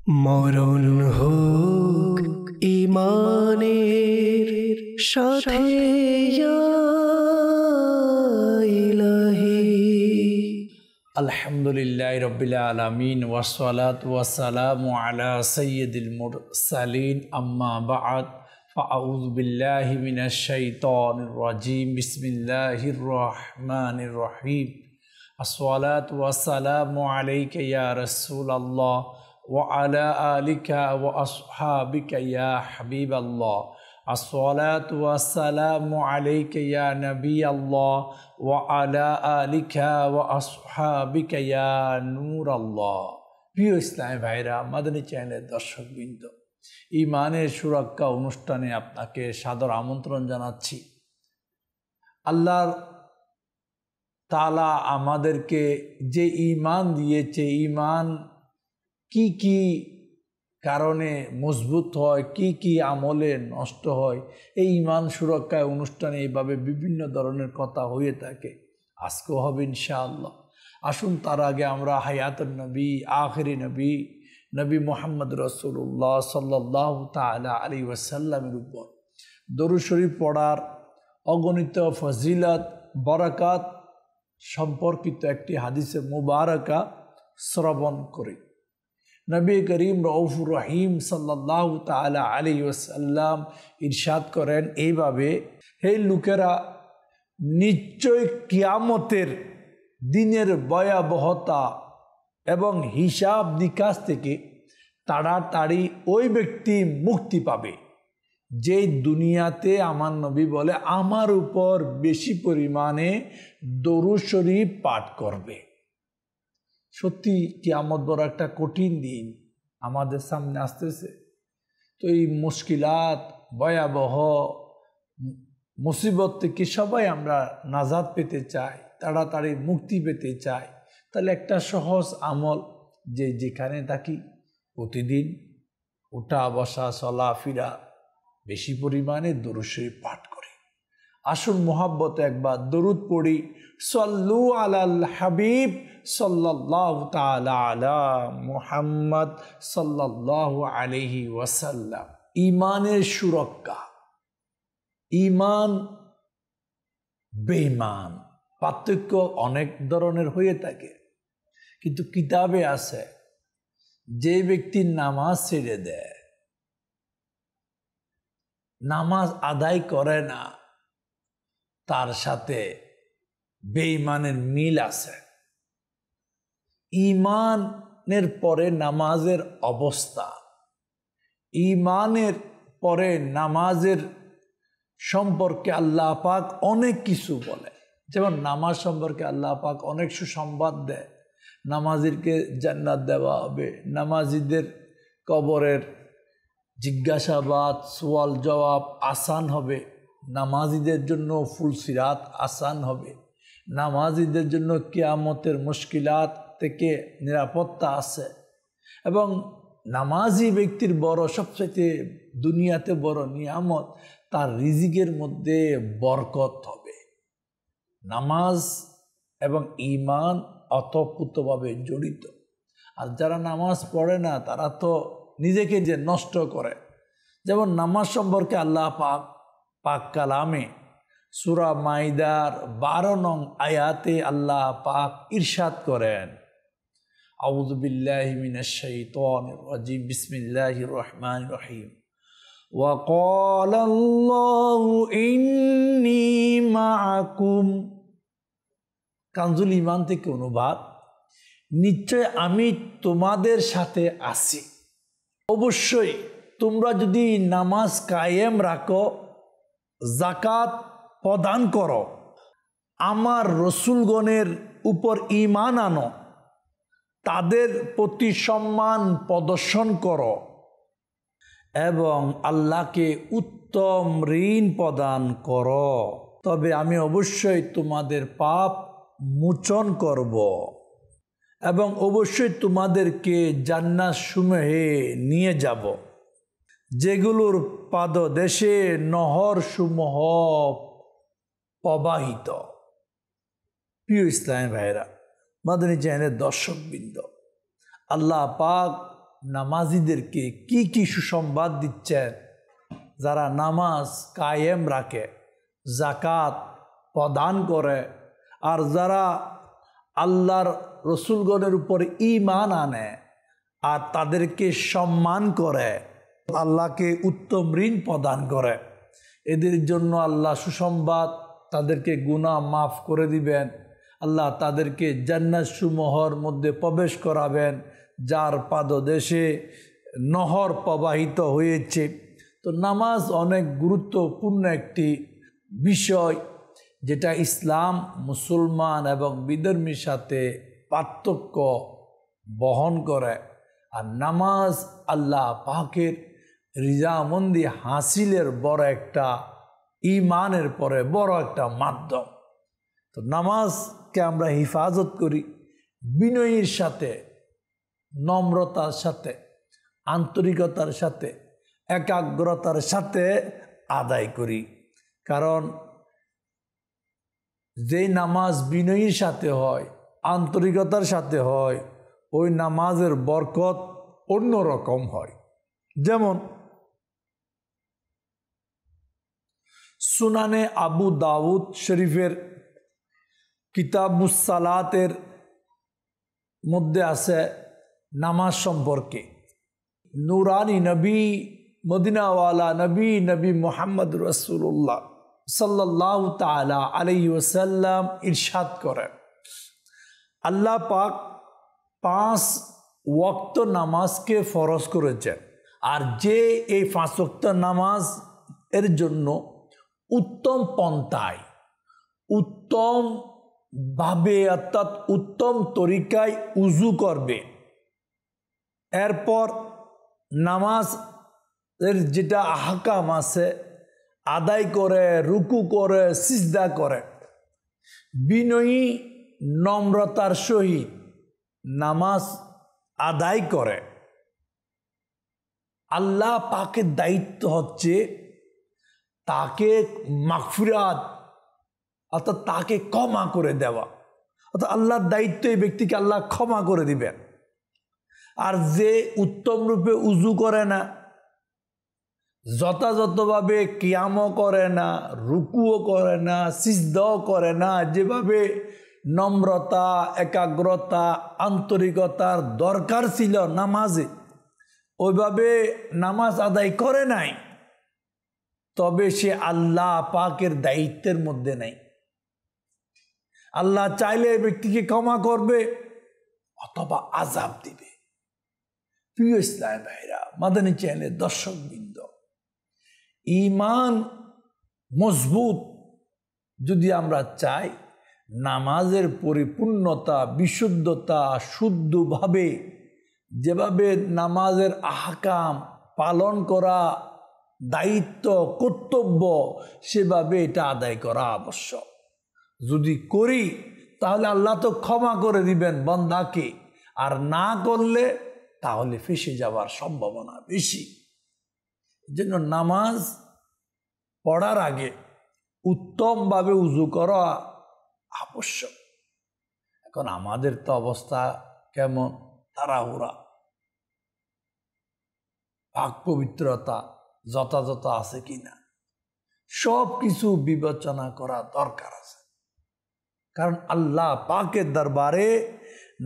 মরণ হোক ঈমানের সাথে ইয়া ইলাহি। আলহামদুলিল্লাহি রাব্বিল আলামিন ওয়াসসালাতু ওয়াসসালামু আলা সাইয়্যিদিল মুরসালিন আম্মা বা'দ ফাআউযু বিল্লাহি মিনাশ শাইতানির রাজীম বিসমিল্লাহির রহমানির রহিম। আসসালাতু ওয়াসসালামু আলাইকা ইয়া রাসূলাল্লাহ ওয়া আলা আলিকা ওয়া আসহাবিকা ইয়া হাবিবাল্লাহ। আসসালাতু ওয়াসসালামু আলাইকা ইয়া নবিয়াল্লাহ ওয়া আলা আলিকা ওয়া আসহাবিকা ইয়া নূরাল্লাহ। প্রিয় ইসলামী ভাইরা, মাদানী চ্যানেলের দর্শকবৃন্দ, ঈমানের সুরক্ষা অনুষ্ঠানে আপনাকে সাদর আমন্ত্রণ জানাচ্ছি। আল্লাহ তাআলা আমাদেরকে যে ঈমান দিয়েছে, ঈমান কি কি কারণে মজবুত হয়, কি কি আমলে নষ্ট হয়, এই ঈমান সুরক্ষায় অনুষ্ঠানে এইভাবে বিভিন্ন ধরনের কথা হয়ে থাকে। আজকেও হবে ইনশাআল্লাহ। আসুন তার আগে আমরা হায়াতুন নবী, আখিরি নবী, নবী মুহাম্মদ রাসূলুল্লাহ সাল্লাল্লাহু তাআলা আলাইহি ওয়াসাল্লামের উপর দরুদ শরীফ পড়ার অগণিত ফজিলত বরকত সম্পর্কিত একটি হাদিসে মুবারকা শ্রবণ করি। নবী করিম রউফুর রহিম সাল্লাল্লাহু তাআলা আলাইহি ওয়াসাল্লাম ইরশাদ করেন এইভাবে, হে লোকেরা, নিশ্চয় কিয়ামতের দিনের ভয়াবহতা এবং হিসাব নিকাশ থেকে তাড়াতাড়ি ওই ব্যক্তি মুক্তি পাবে যে দুনিয়াতে আমার নবী বলে আমার উপর বেশি পরিমাণে দরুদ শরীফ পাঠ করবে। সত্যি কিয়ামত বড় একটা কঠিন দিন আমাদের সামনে আসতেছে। তো এই মুশকিলাত, ভয়াবহ মুসিবত থেকে সবাই আমরা নাজাত পেতে চাই, তাড়াতাড়ি মুক্তি পেতে চাই। তাহলে একটা সহজ আমল, যে যেখানে থাকি প্রতিদিন উঠা বসা চলাফেরা বেশি পরিমাণে দরুদ শরীফ পাঠ করি। আসুন মুহাব্বতে একবার দরুদ পড়ি। সাল্লু আলাল হাবিব সাল্লাল্লাহু তাআলা আলা মুহাম্মদ সাল্লাল্লাহু আলাইহি ওয়াসাল্লাম। ঈমানের সুরক্ষা, ঈমান বেঈমান পার্থক্য অনেক ধরনের হয়ে থাকে, কিন্তু কিতাবে আছে যে ব্যক্তি নামাজ ছেড়ে দেয়, নামাজ আদায় করে না, তার সাথে বেঈমানের মিল আছে। ঈমানের পরে নামাজের অবস্থা, ঈমানের পরে নামাজের সম্পর্কে আল্লাহ পাক অনেক কিছু বলে। যেমন নামাজ সম্পর্কে আল্লাহ পাক অনেক সুসংবাদ দেয়। নামাজিদেরকে জান্নাত দেওয়া হবে, নামাজিদের কবরের জিজ্ঞাসাবাদ সওয়াল জবাব আসান হবে, নামাজিদের জন্য ফুলসিরাত আসান হবে, নামাজিদের জন্য কিয়ামতের মুশকিলাত থেকে নিরাপত্তা আছে, এবং নামাজি ব্যক্তির বড় সবচেয়ে দুনিয়াতে বড় নিয়ামত, তার রিজিকের মধ্যে বরকত হবে। নামাজ এবং ঈমান অতপ্রোতভাবে জড়িত। আর যারা নামাজ পড়ে না তারা তো নিজেকে যে নষ্ট করে। যেমন নামাজ সম্পর্কে আল্লাহ পাক কালামে সূরা মাইদার 12 নং আয়াতে আল্লাহ পাক ইরশাদ করেন, আউযু বিল্লাহি মিনাশ শাইতানির রাজীম বিসমিল্লাহির রহমানির রহিম। ওয়া ক্বালাল্লাহু ইন্নী মাআকুম। কানজুল ঈমান থেকে অনুবাদ, নিশ্চয় আমি তোমাদের সাথে আছি। অবশ্যই তোমরা যদি নামাজ কায়েম রাখো, যাকাত প্রদান করো, আমার রসুলগণের উপর ঈমান আনো, তাদের প্রতি সম্মান প্রদর্শন করো এবং আল্লাহকে উত্তম ঋণ প্রদান করো, তবে আমি অবশ্যই তোমাদের পাপ মোচন করব এবং অবশ্যই তোমাদেরকে জান্নাত সমূহে নিয়ে যাব, যেগুলোর পাদদেশে নহর সমূহ প্রবাহিত। প্রিয় ইসলামী ভাইরা, মাদানী চ্যানেলের দর্শকবৃন্দ, আল্লাহ পাক নামাজিদেরকে কি কি সুসংবাদ দিচ্ছেন। যারা নামাজ কায়েম রাখে, জাকাত প্রদান করে, আর যারা আল্লাহর রসুলগণের উপর ঈমান আনে আর তাদেরকে সম্মান করে, আল্লাহকে উত্তম ঋণ প্রদান করে, এদের জন্য আল্লাহ সুসংবাদ, তাদেরকে গুনাহ মাফ করে দিবেন। আল্লাহ তাদেরকে জান্নাত সমূহের মধ্যে প্রবেশ করাবেন, যার পাদদেশে নহর প্রবাহিত হয়েছে। তো নামাজ অনেক গুরুত্বপূর্ণ একটি বিষয়, যেটা ইসলাম, মুসলমান এবং বিধর্মীর সাথে পার্থক্য বহন করে। আর নামাজ আল্লাহ পাকের রিজামন্দি হাসিলের বড় একটা, ঈমানের পরে বড় একটা মাধ্যম। তো নামাজকে আমরা হিফাজত করি বিনয়ের সাথে, নম্রতার সাথে, আন্তরিকতার সাথে, একাগ্রতার সাথে আদায় করি। কারণ যে নামাজ বিনয়ের সাথে হয়, আন্তরিকতার সাথে হয়, ওই নামাজের বরকত অন্যরকম হয়। যেমন সুনানে আবু দাউদ শরীফের কিতাবুস সালাতের মধ্যে আছে নামাজ সম্পর্কে। নুরানি নবী, মদিনাওয়ালা নবী, নবী মুহাম্মদ রাসূলুল্লাহ সাল্লাল্লাহু তাআলা আলাইহি ওয়াসাল্লাম ইরশাদ করেন, আল্লাহ পাক 5 ওয়াক্ত নামাজকে ফরজ করেছেন। আর যে এই 5 ওয়াক্ত নামাজ এর জন্য উত্তম পন্থায়, উত্তম ভাবে, অর্থাৎ উত্তম তরিকায় উজু করবে, এরপর নামাজ এর যেটা আহকাম আছে আদায় করে, রুকু করে, সিজদা করে, বিনয়ী নম্রতার সহিত নামাজ আদায় করে, আল্লাহ পাকের দায়িত্ব হচ্ছে তাকে মাগফিরাত, অর্থাৎ তাকে ক্ষমা করে দেওয়া। অর্থাৎ আল্লাহর দায়িত্ব এই ব্যক্তিকে আল্লাহ ক্ষমা করে দিবেন। আর যে উত্তম রূপে উজু করে না, যথাযথভাবে কিয়ামও করে না, রুকুও করে না, সিজদাও করে না, যেভাবে নম্রতা, একাগ্রতা, আন্তরিকতার দরকার ছিল নামাজে, ওইভাবে নামাজ আদায় করে নাই, তবে সে আল্লাহ পাকের দায়িত্বের মধ্যে নাই। আল্লাহ চাইলে এই ব্যক্তিকে ক্ষমা করবে অথবা আযাব দিবে। প্রিয় ইসলাম ভাইরা, মাদানী চ্যানেলের দর্শকবৃন্দ, ঈমান মজবুত যদি আমরা চাই, নামাজের পরিপূর্ণতা, বিশুদ্ধতা, শুদ্ধভাবে যেভাবে নামাজের আহকাম পালন করা দায়িত্ব, কর্তব্য, সেভাবে এটা আদায় করা আবশ্যক। যদি করি তাহলে আল্লাহ তো ক্ষমা করে দিবেন বান্দাকে, আর না করলে তাহলে ফেঁসে যাওয়ার সম্ভাবনা বেশি। এজন্য নামাজ পড়ার আগে উত্তমভাবে উজু করা আবশ্যক। এখন আমাদের তো অবস্থা কেমন, তাড়াহুড়া, পাক পবিত্রতা যথাযথ আছে কিনা, সব কিছু বিবেচনা করা দরকার আছে। কারণ আল্লাহ পাকের দরবারে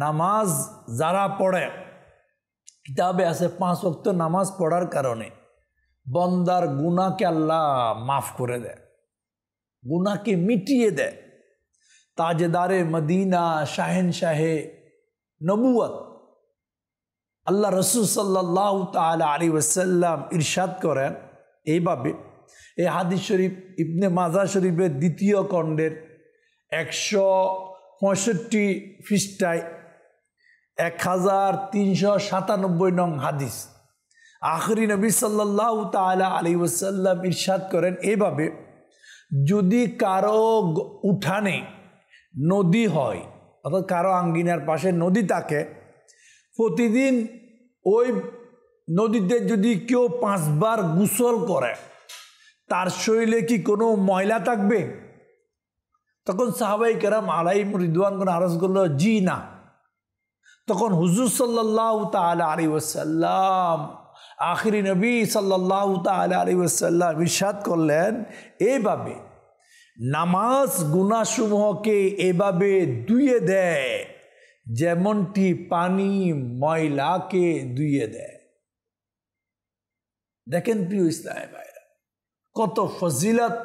নামাজ যারা পড়ে, কিতাবে আছে 5 ওয়াক্ত নামাজ পড়ার কারণে বন্দার গুনাহকে আল্লাহ মাফ করে দেয়, গুনাহকে মিটিয়ে দেয়। তাজদারে মদিনা, শাহেনশাহে নবুয়ত আল্লাহ রসুল সাল্লাল্লাহু তাআলা আলাইহি ওয়াসাল্লাম ইরশাদ করেন এইভাবে, এই হাদিস শরীফ ইবনে মাজাহ শরীফের 2য় খণ্ডের 165 পৃষ্ঠায় 1397 নং হাদিস। আখরি নবী সাল্লাল্লাহু তাআলা আলাইহি ওয়াসাল্লাম ইরশাদ করেন এইভাবে, যদি কারো উঠানে নদী হয়, অর্থাৎ কারো আঙ্গিনার পাশে নদী থাকে, প্রতিদিন ওই নদীতে যদি কেউ 5 বার গোসল করে, তার শরীরে কি কোনো ময়লা থাকবে? তখন সাহাবায়ে কেরাম আলাইহিম রিদওয়ান আরজ করল, জি না। তখন হুজুর সাল্লাল্লাহু তাআলা আলাইহি ওয়াসাল্লাম, আখিরি নবী সাল্লাল্লাহু তাআলা আলাইহি ওয়াসাল্লাম ইরশাদ করলেন, এইভাবে নামাজ গুনাহসমূহকে এভাবে ধুয়ে দেয় যেমনটি পানি ময়লাকে ধুয়ে দেয়। দেখেন প্রিয় ইসলামী ভাইরা, কত ফজিলত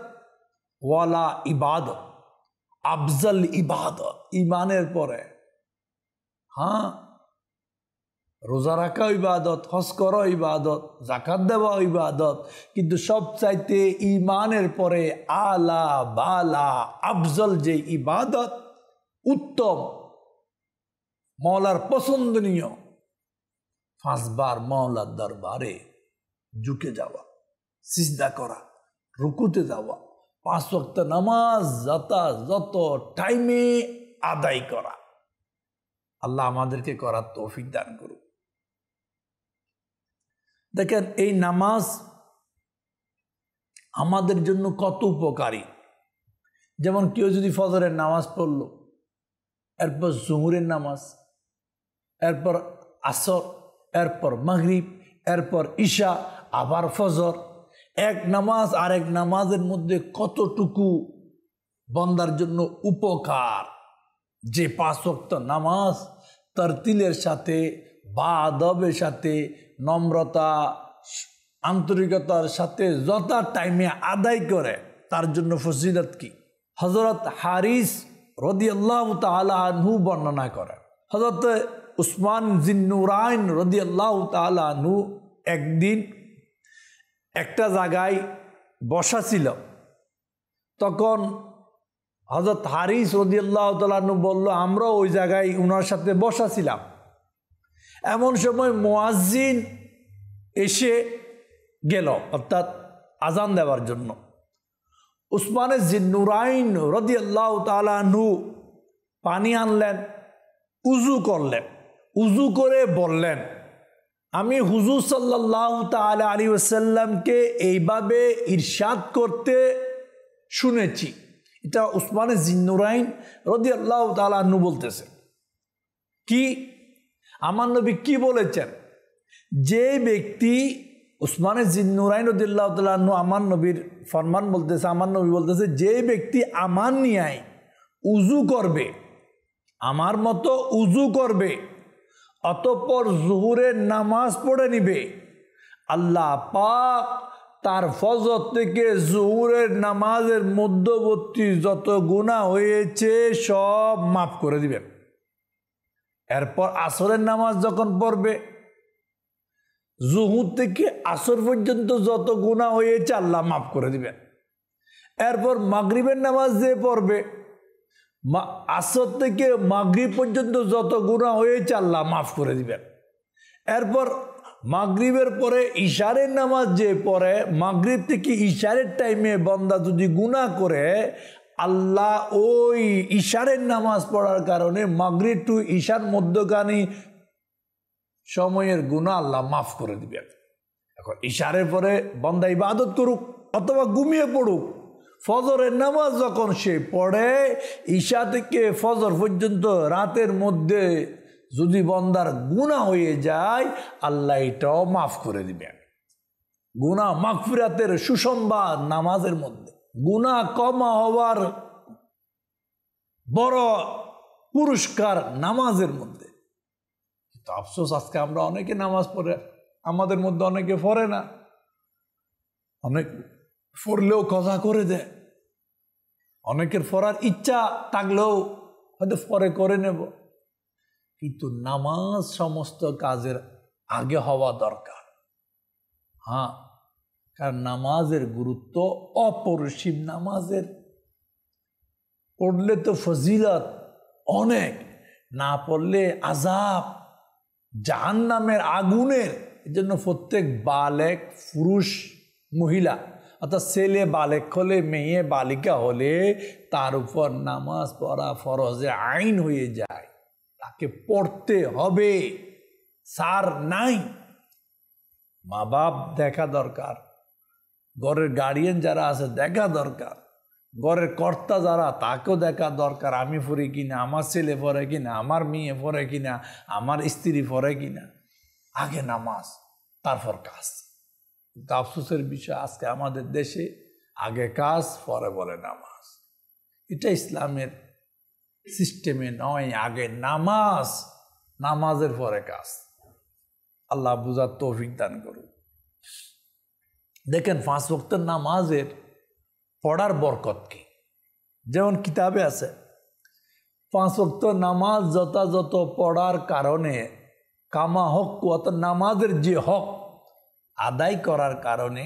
ওয়ালা ইবাদত, আফজল ইবাদত ইমানের পরে। হ্যাঁ, রোজা রাখা ইবাদত, হজ করা ইবাদত, যাকাত দেওয়া ইবাদত, কিন্তু সবচাইতে ইমানের পরে আলা বালা আফজল যে ইবাদত, উত্তম, মওলার পছন্দনীয়, 5 বার মওলার দরবারে ঝুঁকে যাওয়া, সিজদা করা, রুকুতে যাওয়া, 5 ওয়াক্ত নামাজ যত টাইমে আদায় করা। আল্লাহ আমাদেরকে করার তৌফিক দান করুক। দেখেন, এই নামাজ আমাদের জন্য কত উপকারী। যেমন কেউ যদি ফজরের নামাজ পড়ল, এরপর জোহরের নামাজ, এরপর আসর, এরপর মাগরিব, এরপর ঈশা, আবার ফজর, এক নামাজ আরেক নামাজের মধ্যে কতটুকু বান্দার জন্য উপকার। যে 5 ওয়াক্ত নামাজ তারতিলের সাথে বা আদবের সাথে নম্রতা আন্তরিকতার সাথে যত টাইমে আদায় করে, তার জন্য ফজিলত কি। হযরত হারিস রাদিয়াল্লাহু তাআলা আনহু বর্ণনা করেন, হযরত উসমান জিন্নুরাইন রাদিয়াল্লাহু তাআলা আনহু একদিন একটা জায়গায় বসা ছিল। তখন হযরত হারিস রাদিয়াল্লাহু তাআলা আনহু বলল, আমরা ওই জায়গায় উনার সাথে বসা ছিলাম। এমন সময় মুয়াজ্জিন এসে গেল, অর্থাৎ আজান দেওয়ার জন্য। উসমান জিন্নুরাইন রাদিয়াল্লাহু তাআলা আনহু পানি আনলেন, উযু করলেন, উযু করে বললেন, আমি হুজুর সাল্লাল্লাহু তাআলা আলাইহি ওয়াসাল্লামকে এইভাবে ইরশাদ করতে শুনেছি। এটা উসমান জিন্নুরাইন রাদিয়াল্লাহু তাআলা আনহু বলতেছে। কি আমার নবী কি বলেছেন? যে ব্যক্তি, উসমান জিন্নুরাইন রাদিয়াল্লাহু তাআলা আনহু আমার নবীর ফরমান বলতেছে, আমার নবী বলতেছে, যে ব্যক্তি আমার নিয়ায় উযু করবে, আমার মতো উযু করবে, অতঃপর জোহরের নামাজ পড়ে নিবে, আল্লাহ পাক তার ফজর থেকে জোহরের নামাজের মধ্যবর্তী যত গুনাহ হয়েছে সব মাফ করে দিবেন। এরপর আসরের নামাজ যখন পড়বে, জোহর থেকে আসর পর্যন্ত যত গুনাহ হয়েছে আল্লাহ মাফ করে দিবেন। এরপর মাগরিবের নামাজ যে পড়বে, আসর থেকে মাগরিব পর্যন্ত যত গুনাহ হয়েছে আল্লাহ মাফ করে দিবেন। এরপর মাগরিবের পরে ইশারের নামাজ যে পড়ে, মাগরিব থেকে ইশারের টাইমে বান্দা যদি গুনাহ করে, আল্লাহ ওই ইশারের নামাজ পড়ার কারণে মাগরিব টু ইশার মধ্যখানি সময়ের গুনাহ আল্লাহ মাফ করে দিবেন। এখন ইশারের পরে বান্দা ইবাদত করুক অথবা ঘুমিয়ে পড়ুক, ফজরের নামাজ যখন সে পড়ে, ঈশা থেকে ফজর পর্যন্ত রাতের মধ্যে যদি বান্দার গুনাহ হয়ে যায়, আল্লাহ এটাও মাফ করে দিবেন। গুনাহ মাগফিরাতের সুসংবাদ নামাজের মধ্যে, গুনাহ কমা হওয়ার বড় পুরস্কার নামাজের মধ্যে। কিন্তু আফসোস, আজকে আমরা অনেকে নামাজ পড়ে, আমাদের মধ্যে অনেকে পড়ে না, অনেক পড়লেও কজা করে দেয়, অনেকের পড়ার ইচ্ছা থাকলেও হয়তো পরে করে নেব। কিন্তু নামাজ সমস্ত কাজের আগে হওয়া দরকার। হ্যাঁ, কারণ নামাজের গুরুত্ব অপরিসীম। নামাজের পড়লে তো ফজিলত অনেক, না পড়লে আযাব, জাহান্নামের আগুনের। এজন্য প্রত্যেক বালেক পুরুষ মহিলা, অর্থাৎ ছেলে বালেক হলে, মেয়ে বালিকা হলে তার উপর নামাজ পড়া ফরজে আইন হয়ে যায়, তাকে পড়তে হবে, সার নাই। মা বাপ দেখা দরকার, ঘরের গার্ডিয়ান যারা আছে দেখা দরকার, ঘরের কর্তা যারা তাকেও দেখা দরকার, আমি পড়ি কিনা, আমার ছেলে পড়ে কিনা, আমার মেয়ে পড়ে কিনা, আমার স্ত্রী পড়ে কিনা। আগে নামাজ, তারপর কাজ। কিন্তু আফসোসের বিষয় আজকে আমাদের দেশে আগে কাজ পরে বলে নামাজ। এটা ইসলামের সিস্টেমে নয়। আগে নামাজ, নামাজের পরে কাজ। আল্লাহ বুঝার তৌফিক দান করুন। দেখেন 5 ওয়াক্তের নামাজের পড়ার বরকত কি। যেমন কিতাবে আছে 5 ওয়াক্ত নামাজ যথাযথ পড়ার কারণে কামা হক, অর্থাৎ নামাজের যে হক আদায় করার কারণে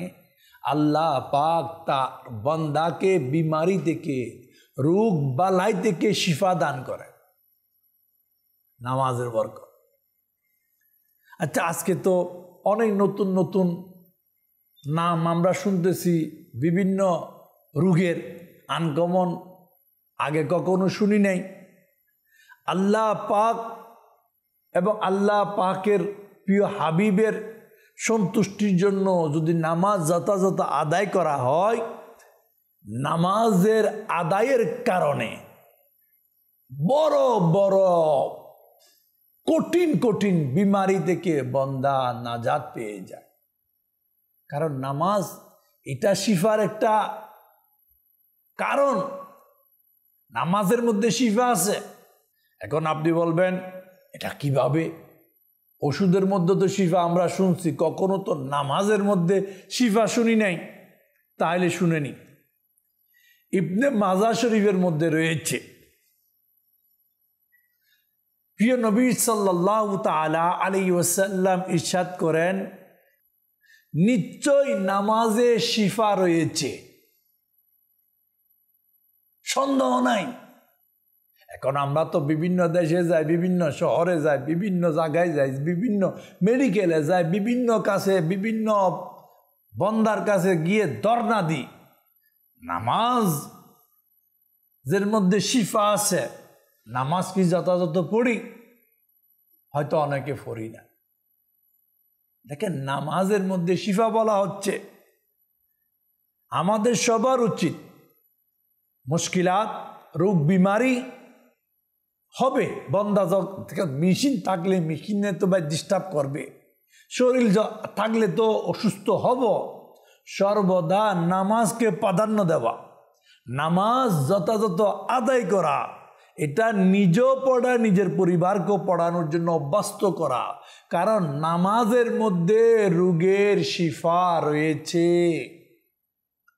আল্লাহ পাক তার বান্দাকে বিমারি থেকে, রোগ বালাই থেকে শিফা দান করে। নামাজের বরকত। আচ্ছা, আজকে তো অনেক নতুন নতুন নাম আমরা শুনতেছি বিভিন্ন রোগের, আনকমন, আগে কখনো শুনি নাই। আল্লাহ পাক এবং আল্লাহ পাকের প্রিয় হাবিবের সন্তুষ্টির জন্য যদি নামাজ যথাযথ আদায় করা হয়, নামাজের আদায়ের কারণে বড় বড় কঠিন কঠিন বিমারি থেকে বান্দা নাজাত পেয়ে যায়। কারণ নামাজ এটা শিফার একটা কারণ। নামাজের মধ্যে শিফা আছে। এখন আপনি বলবেন এটা কিভাবে? ওষুধের মধ্যে তো শিফা আমরা শুনছি, কখনো তো নামাজের মধ্যে শিফা শুনি নাই। তাহলে শুনেনি। ইবনে মাজা শরীফের মধ্যে রয়েছে, প্রিয় নবী সাল্লাল্লাহু তাআলা আলাইহি ওয়াসাল্লাম ইরশাদ করেন, নিশ্চয় নামাজে শিফা রয়েছে, সন্দেহ নাই। এখন আমরা তো বিভিন্ন দেশে যাই, বিভিন্ন শহরে যাই, বিভিন্ন জায়গায় যাই, বিভিন্ন মেডিকেলে যাই, বিভিন্ন কাছে, বিভিন্ন বন্দার কাছে গিয়ে ধর্ণা দিই, নামাজের মধ্যে শিফা আছে। নামাজ কি যথাযথ পড়ি? হয়তো অনেকে পড়ি না। দেখেন, নামাজের মধ্যে শিফা বলা হচ্ছে। আমাদের সবার উচিত, মুশকিলাত, রোগ বিমারি হবে, বন্দা মেশিন থাকলে মেশিনে তো ভাই ডিস্টার্ব করবে, শরীর থাকলে তো অসুস্থ হব। সর্বদা নামাজকে প্রাধান্য দেওয়া, নামাজ যথাযথ আদায় করা, এটা নিজেও পড়া, নিজের পরিবারকেও পড়ানোর জন্য অভ্যস্ত করা। কারণ নামাজের মধ্যে রোগের শিফা রয়েছে।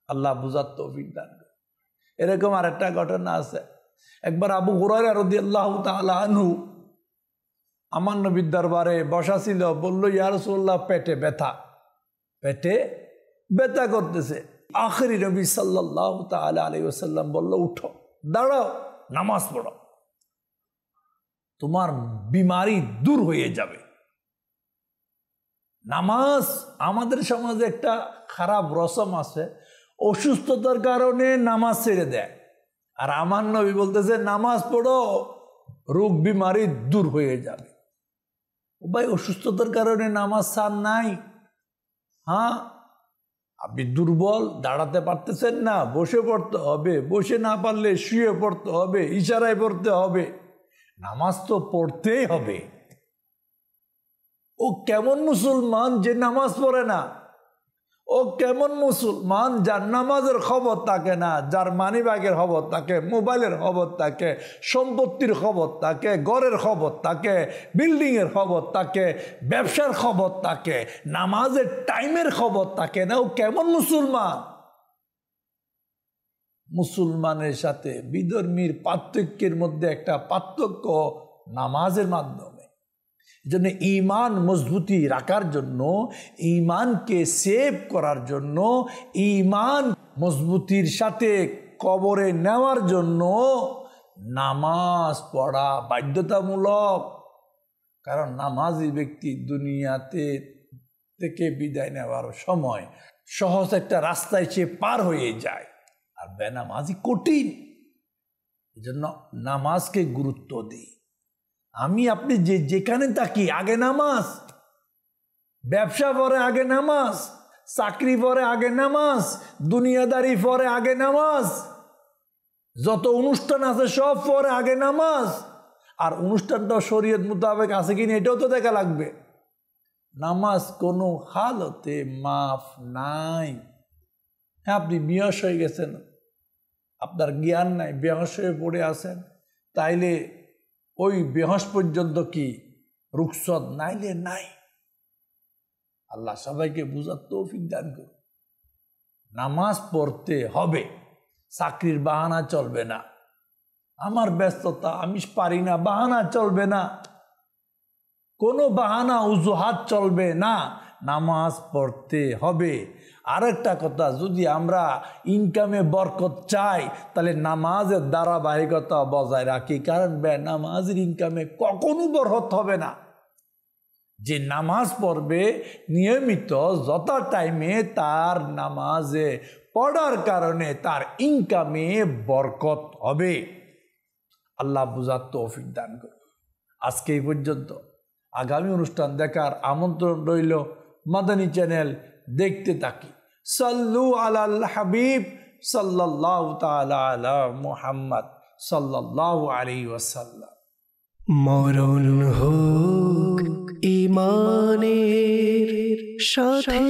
আল্লাহ বুঝার তৌফিক দান করে। এরকম আরেকটা ঘটনা আছে। একবার আবু হুরায়রা রাদিয়াল্লাহু তাআলা আনহু আমার নবীর দরবারে বসা ছিল। বলল, ইয়া রাসূলুল্লাহ, পেটে ব্যথা করতেছে। আখেরি নবী সাল্লাল্লাহু তাআলা আলাইহি ওয়াসাল্লাম বলল, উঠো, দাঁড়াও, নামাজ পড়ো, তোমার বিমারি দূর হয়ে যাবে। নামাজ, আমাদের সমাজে একটা খারাপ রসম আছে, অসুস্থতার কারণে নামাজ ছেড়ে দেয়। আর আমার নবী বলতেছে, নামাজ পড়ো, রোগ বিমারি দূর হয়ে যাবে। ভাই, অসুস্থতার কারণে নামাজ ছাড় নাই। হ্যাঁ, আপনি দুর্বল, দাঁড়াতে পারতেছেন না, বসে পড়তে হবে, বসে না পারলে শুয়ে পড়তে হবে, ইশারায় পড়তে হবে, নামাজ তো পড়তেই হবে। ও কেমন মুসলমান যে নামাজ পড়ে না? ও কেমন মুসলমান যার নামাজের খবর থাকে না, যার মানিব্যাগের খবর থাকে, মোবাইলের খবর থাকে, সম্পত্তির খবর থাকে, ঘরের খবর থাকে, বিল্ডিংয়ের খবর থাকে, ব্যবসার খবর থাকে, নামাজের টাইমের খবর থাকে না? ও কেমন মুসলমান? মুসলমানের সাথে বিধর্মীর পার্থক্যের মধ্যে একটা পার্থক্য নামাজের মাধ্যমে। জন্য ঈমান মজবুতি রাখার জন্য, ঈমানকে সেভ করার জন্য, ঈমান মজবুতির সাথে কবরে নেওয়ার জন্য নামাজ পড়া বাধ্যতামূলক। কারণ নামাজি ব্যক্তি দুনিয়াতে থেকে বিদায় নেওয়ার সময় সহজ একটা রাস্তায় সে পার হয়ে যায়, আর বেনামাজি কঠিন। এজন্য নামাজকে গুরুত্ব দিই। আমি আপনি যেখানে থাকি, আগে নামাজ, ব্যবসা পরে আগে নামাজ, চাকরি পরে আগে নামাজ, দুনিয়াদারি পরে আগে নামাজ। যত অনুষ্ঠান আছে সব পরে, আগে নামাজ। আর অনুষ্ঠানটাও শরীয়ত মোতাবেক আছে কিনা এটাও তো দেখা লাগবে। নামাজ কোনো হালতে মাফ নাই। হ্যাঁ, আপনি বেহুশ হয়ে গেছেন, আপনার জ্ঞান নাই, বেহুশ হয়ে পড়ে আছেন, তাইলে ওই বেহুশ পর্যন্ত কি রুখসত, নাইলে নাই। আল্লাহ সবাইকে বুঝার তৌফিক দান করুন। নামাজ পড়তে হবে, চাকরির বাহানা চলবে না, আমার ব্যস্ততা, আমি পারি না, বাহানা চলবে না, কোনো বাহানা অজুহাত চলবে না, নামাজ পড়তে হবে। আরেকটা কথা, যদি আমরা ইনকামে বরকত চাই তাহলে নামাজের ধারাবাহিকতা বজায় রাখি, কারণ নামাজের ইনকামে কখনো বরকত হবে না। যে নামাজ পড়বে নিয়মিত যত টাইমে, তার নামাজে পড়ার কারণে তার ইনকামে বরকত হবে। আল্লাহ বুঝার তৌফিক দান করুন। আজকে এই পর্যন্ত। আগামী অনুষ্ঠান দেখার আমন্ত্রণ রইল। মাদানী চ্যানেল দেখতে থাকি। সাল্লু আলাল হাবিব সাল্লাল্লাহু তাআলা আলা মুহাম্মদ সাল্লাল্লাহু আলাইহি ওয়াসাল্লাম। মরণ হোক ঈমানের সাথে